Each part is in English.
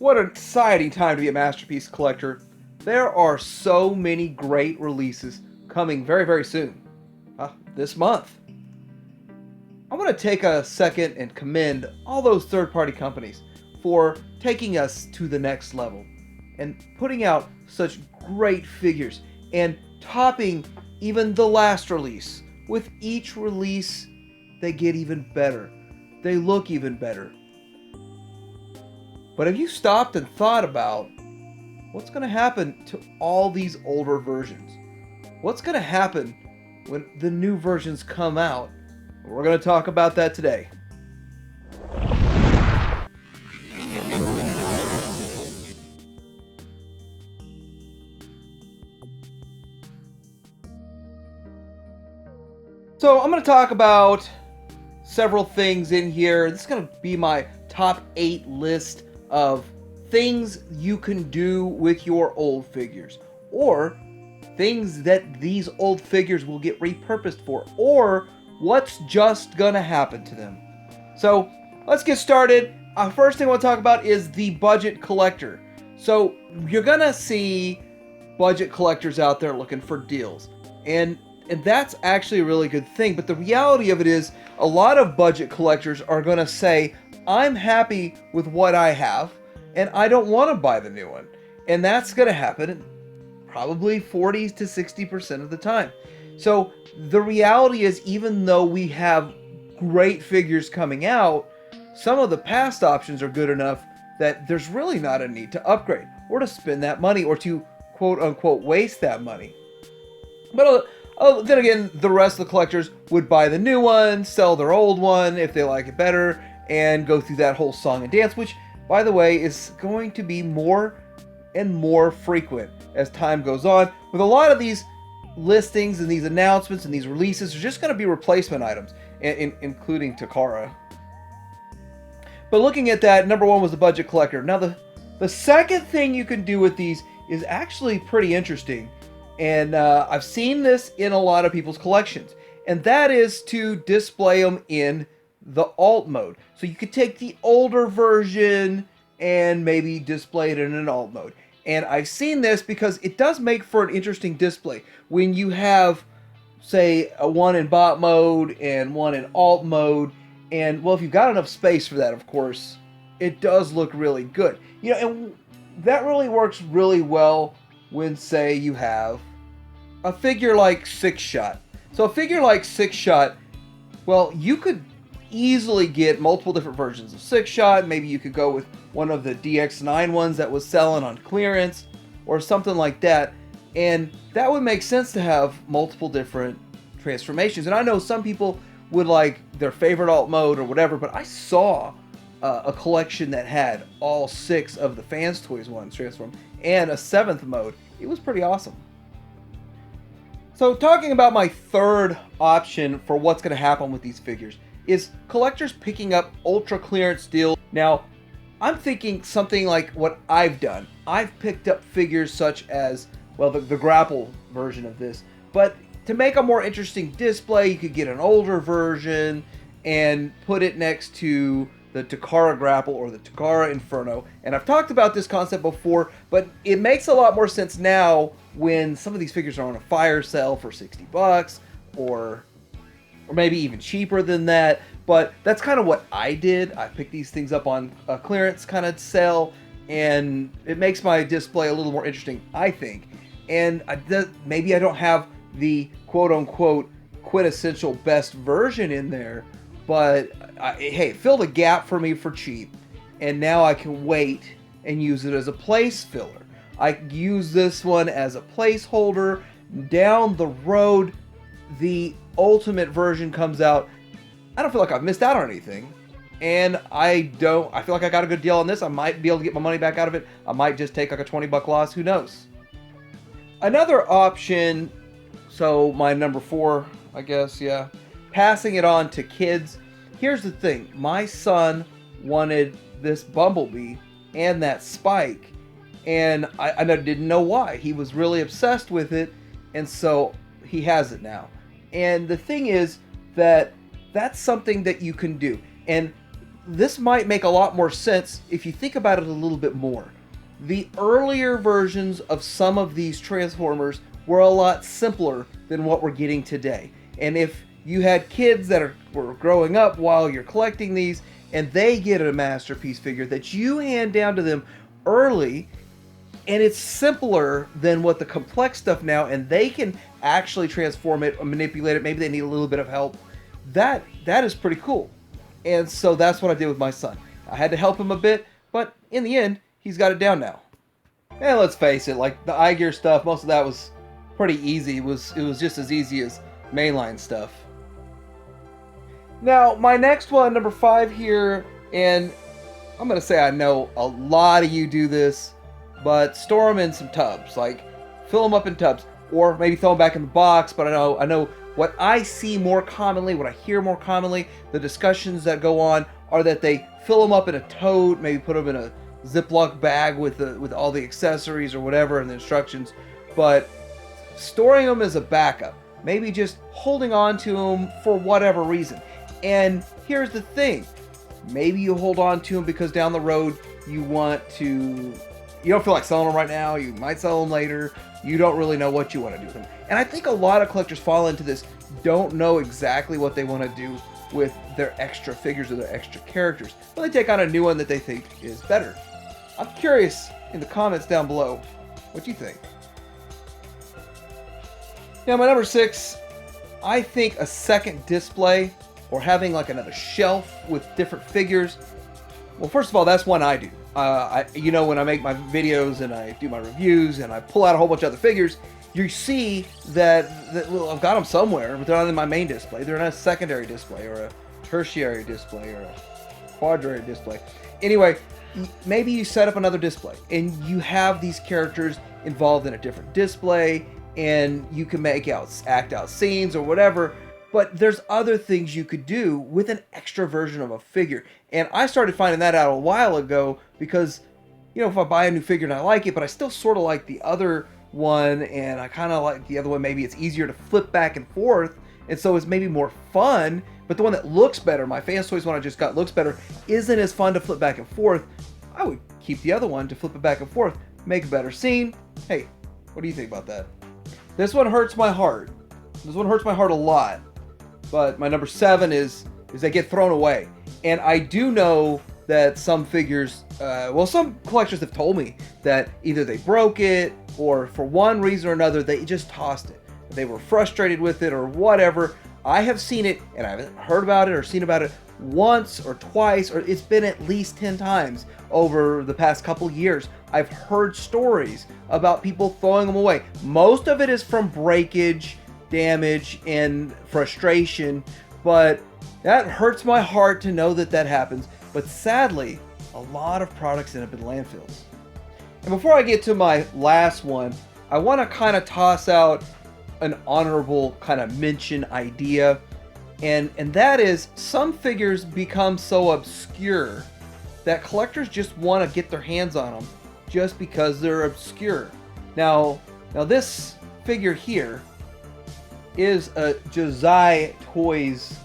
What an exciting time to be a Masterpiece collector. There are so many great releases coming very, very soon. This month. I want to take a second and commend all those third-party companies for taking us to the next level and putting out such great figures and topping even the last release. With each release, they get even better. They look even better. But have you stopped and thought about what's going to happen to all these older versions? What's going to happen when the new versions come out? We're going to talk about that today. So I'm going to talk about several things in here. This is going to be my top 8 list of things you can do with your old figures, or things that these old figures will get repurposed for, or what's just going to happen to them. So let's get started. First thing I want to talk about is the budget collector. So you're going to see budget collectors out there looking for deals. And that's actually a really good thing. But the reality of it is a lot of budget collectors are going to say, I'm happy with what I have and I don't want to buy the new one. And that's going to happen probably 40 to 60% of the time. So the reality is, even though we have great figures coming out, some of the past options are good enough that there's really not a need to upgrade or to spend that money or to quote unquote waste that money. But then again, the rest of the collectors would buy the new one, sell their old one if they like it better, and go through that whole song and dance, which, by the way, is going to be more and more frequent as time goes on. With a lot of these listings and these announcements and these releases are just going to be replacement items, including Takara. But looking at that, number one was the budget collector. Now, the second thing you can do with these is actually pretty interesting. And I've seen this in a lot of people's collections. And that is to display them in the alt mode. So you could take the older version and maybe display it in an alt mode. And I've seen this because it does make for an interesting display. When you have, say, a one in bot mode and one in alt mode. And, well, if you've got enough space for that, of course, it does look really good. You know, and that really works really well when, say, you have a figure like Six Shot. So a figure like Six Shot, well, you could easily get multiple different versions of Six Shot. Maybe you could go with one of the DX9 ones that was selling on clearance or something like that. And that would make sense to have multiple different transformations. And I know some people would like their favorite alt mode or whatever, but I saw a collection that had all 6 of the Fans Toys ones transformed and a 7th mode. It was pretty awesome. So talking about my third option for what's going to happen with these figures is collectors picking up ultra clearance deals. Now, I'm thinking something like what I've done. I've picked up figures such as, well, the grapple version of this, but to make a more interesting display, you could get an older version and put it next to the Takara Grapple or the Takara Inferno. And I've talked about this concept before, but it makes a lot more sense now when some of these figures are on a fire sale for $60 or maybe even cheaper than that. But that's kind of what I did. I picked these things up on a clearance kind of sale, and it makes my display a little more interesting, I think. And maybe I don't have the quote-unquote quintessential best version in there, but hey, it filled a gap for me for cheap, and now I can wait and use it as a place filler. I use this one as a placeholder. Down the road, the ultimate version comes out. I don't feel like I've missed out on anything, and I feel like I got a good deal on this. I might be able to get my money back out of it. I might just take like a $20 loss, who knows. Another option, so my number 4, I guess, yeah, passing it on to kids. Here's the thing, my son wanted this Bumblebee and that Spike, and I didn't know why. He was really obsessed with it, and so he has it now. And the thing is that that's something that you can do. And this might make a lot more sense if you think about it a little bit more. The earlier versions of some of these Transformers were a lot simpler than what we're getting today. And if you had kids that were growing up while you're collecting these, and they get a Masterpiece figure that you hand down to them early, and it's simpler than what the complex stuff now, and they can actually transform it or manipulate it. Maybe they need a little bit of help. That is pretty cool. And so that's what I did with my son. I had to help him a bit, but in the end, he's got it down now. And let's face it, like the iGear stuff, most of that was pretty easy. It was just as easy as mainline stuff. Now, my next one, number 5 here, and I'm going to say I know a lot of you do this, but store them in some tubs. Like, fill them up in tubs, or maybe throw them back in the box. But I know what I see more commonly, what I hear more commonly, the discussions that go on are that they fill them up in a tote, maybe put them in a Ziploc bag with all the accessories or whatever and the instructions, but storing them as a backup, maybe just holding on to them for whatever reason. And here's the thing, maybe you hold on to them because down the road you don't feel like selling them right now, you might sell them later, you don't really know what you want to do with them. And I think a lot of collectors fall into this, don't know exactly what they want to do with their extra figures or their extra characters, but they take on a new one that they think is better. I'm curious in the comments down below what you think. Now, my number 6, I think a second display or having like another shelf with different figures. Well, first of all, that's one I do. When I make my videos and I do my reviews and I pull out a whole bunch of other figures, you see that well, I've got them somewhere, but they're not in my main display. They're in a secondary display or a tertiary display or a quadrant display. Anyway, maybe you set up another display and you have these characters involved in a different display and you can act out scenes or whatever, but there's other things you could do with an extra version of a figure. And I started finding that out a while ago because, if I buy a new figure and I like it, but I still sort of like the other one and I kind of like the other one, maybe it's easier to flip back and forth, and so it's maybe more fun, but the one that looks better, my Fans Toys one I just got looks better, isn't as fun to flip back and forth. I would keep the other one to flip it back and forth, make a better scene. Hey, what do you think about that? This one hurts my heart. This one hurts my heart a lot. But my number 7 is they get thrown away. And I do know that some figures, some collectors have told me that either they broke it or for one reason or another, they just tossed it. They were frustrated with it or whatever. I have seen it, and I haven't heard about it or seen about it once or twice, or it's been at least 10 times over the past couple years. I've heard stories about people throwing them away. Most of it is from breakage, damage, and frustration, but that hurts my heart to know that happens. But sadly, a lot of products end up in landfills. And before I get to my last one, I want to kind of toss out an honorable kind of mention idea, and that is some figures become so obscure that collectors just want to get their hands on them just because they're obscure. Now this figure here is a Josiah Toys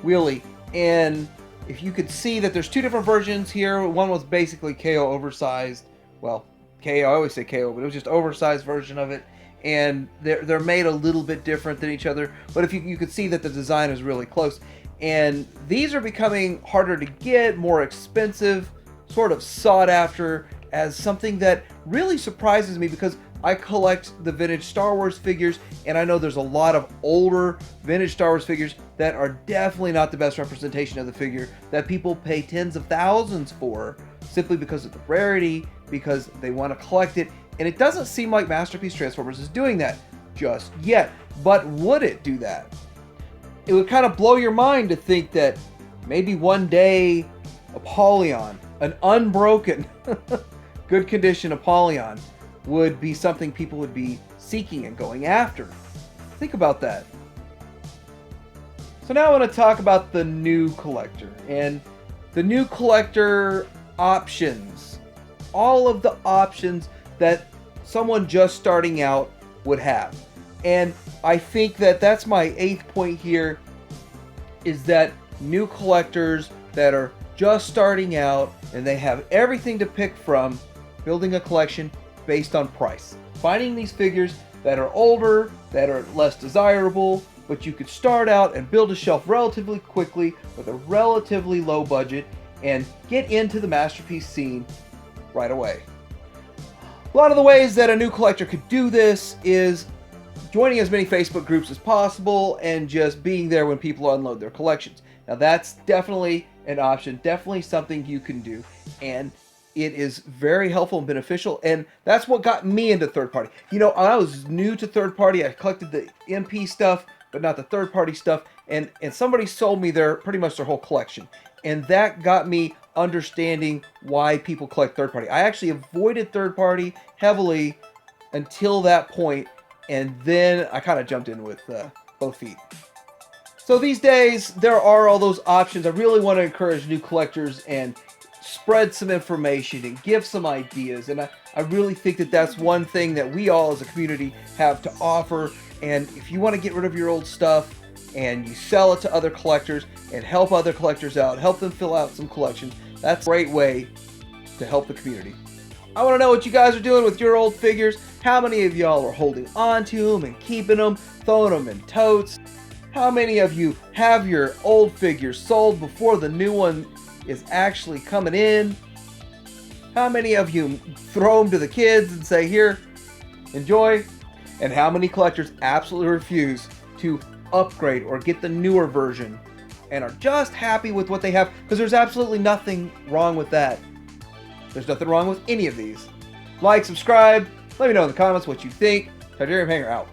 wheelie, and if you could see that there's two different versions here. One was basically KO oversized. Well, KO, I always say KO, but it was just oversized version of it. And they're made a little bit different than each other. But if you could see that the design is really close. And these are becoming harder to get, more expensive, sort of sought after as something that really surprises me because I collect the vintage Star Wars figures, and I know there's a lot of older vintage Star Wars figures that are definitely not the best representation of the figure, that people pay tens of thousands for simply because of the rarity, because they want to collect it. And it doesn't seem like Masterpiece Transformers is doing that just yet. But would it do that? It would kind of blow your mind to think that maybe one day Apollyon, an unbroken, good condition Apollyon, would be something people would be seeking and going after. Think about that. So now I want to talk about the new collector and the new collector options. All of the options that someone just starting out would have. And I think that's my 8th point here, is that new collectors that are just starting out and they have everything to pick from building a collection based on price. Finding these figures that are older, that are less desirable, but you could start out and build a shelf relatively quickly with a relatively low budget and get into the masterpiece scene right away. A lot of the ways that a new collector could do this is joining as many Facebook groups as possible and just being there when people unload their collections. Now that's definitely an option, definitely something you can do, and it is very helpful and beneficial, and that's what got me into third party. You know, I was new to third party. I collected the MP stuff, but not the third party stuff, and somebody sold me pretty much their whole collection, and that got me understanding why people collect third party. I actually avoided third party heavily until that point, and then I kind of jumped in with both feet. So these days, there are all those options. I really want to encourage new collectors and spread some information and give some ideas. And I really think that that's one thing that we all as a community have to offer. And if you want to get rid of your old stuff and you sell it to other collectors and help other collectors out, help them fill out some collections, that's a great way to help the community. I want to know what you guys are doing with your old figures. How many of y'all are holding on to them and keeping them, throwing them in totes? How many of you have your old figures sold before the new one is actually coming in? How many of you throw them to the kids and say, here, enjoy? And how many collectors absolutely refuse to upgrade or get the newer version and are just happy with what they have? Because there's absolutely nothing wrong with that. There's nothing wrong with any of these. Like, subscribe, let me know in the comments what you think. Titanium Hanger out.